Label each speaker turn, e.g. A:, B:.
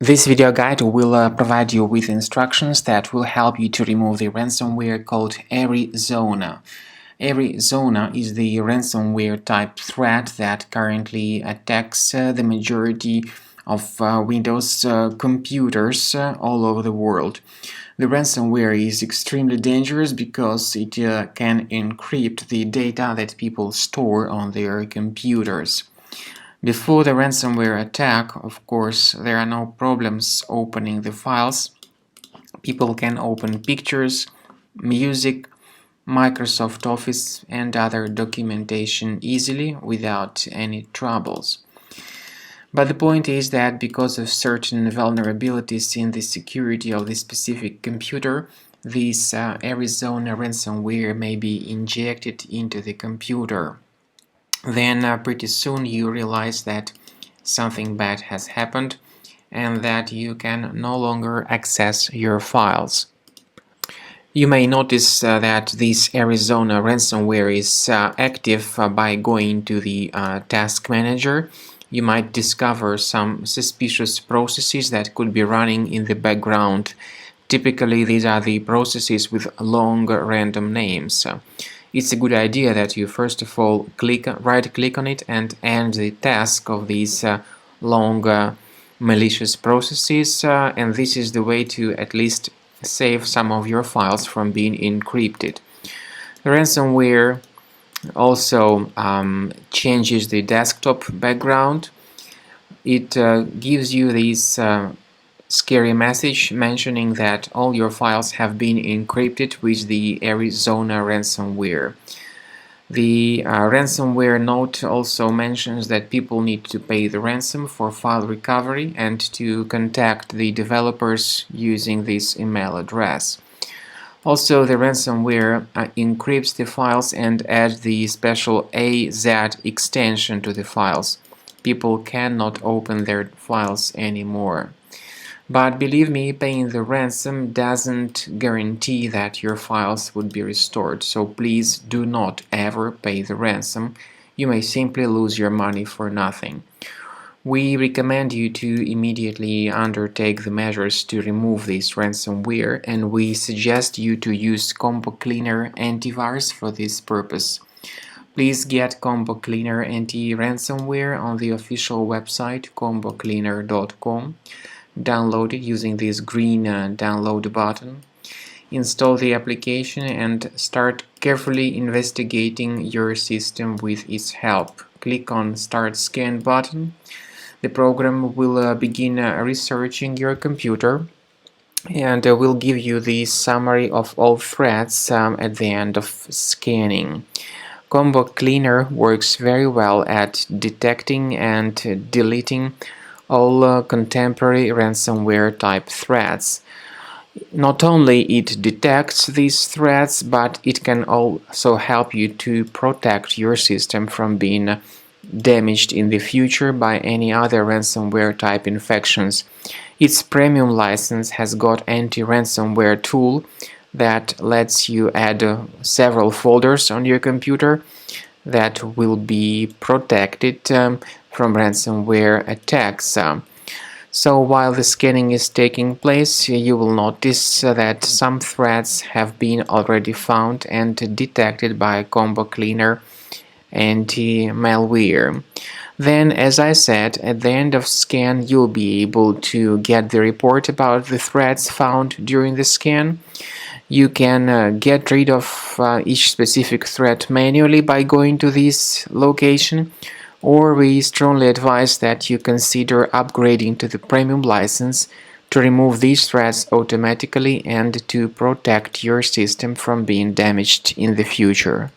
A: This video guide will provide you with instructions that will help you to remove the ransomware called Arizona. Arizona is the ransomware type threat that currently attacks the majority of Windows computers all over the world. The ransomware is extremely dangerous because it can encrypt the data that people store on their computers. Before the ransomware attack, of course, there are no problems opening the files. People can open pictures, music, Microsoft Office and other documentation easily without any troubles. But the point is that because of certain vulnerabilities in the security of the specific computer, this Arizona ransomware may be injected into the computer. Then pretty soon you realize that something bad has happened and that you can no longer access your files. You may notice that this Arizona ransomware is active by going to the task manager. You might discover some suspicious processes that could be running in the background. Typically, these are the processes with long random names. It's a good idea that you first of all right-click on it and end the task of these long malicious processes, and this is the way to at least save some of your files from being encrypted. The ransomware also changes the desktop background. It gives you this scary message mentioning that all your files have been encrypted with the Arizona ransomware. The ransomware note also mentions that people need to pay the ransom for file recovery and to contact the developers using this email address. Also, the ransomware encrypts the files and adds the special AZ extension to the files. People cannot open their files anymore. But believe me, paying the ransom doesn't guarantee that your files would be restored, so please do not ever pay the ransom. You may simply lose your money for nothing. We recommend you to immediately undertake the measures to remove this ransomware, and we suggest you to use Combo Cleaner antivirus for this purpose. Please get Combo Cleaner anti-ransomware on the official website combocleaner.com. Download it using this green download button. Install the application and start carefully investigating your system with its help. Click on Start Scan button. The program will begin researching your computer and will give you the summary of all threats at the end of scanning. Combo Cleaner works very well at detecting and deleting all contemporary ransomware type threats. Not only it detects these threats, but it can also help you to protect your system from being damaged in the future by any other ransomware type infections. Its premium license has got anti-ransomware tool that lets you add several folders on your computer that will be protected from ransomware attacks. So while the scanning is taking place, you will notice that some threats have been already found and detected by Combo Cleaner anti-malware. Then, as I said, at the end of scan, you'll be able to get the report about the threats found during the scan. You can get rid of each specific threat manually by going to this location, or we strongly advise that you consider upgrading to the premium license to remove these threats automatically and to protect your system from being damaged in the future.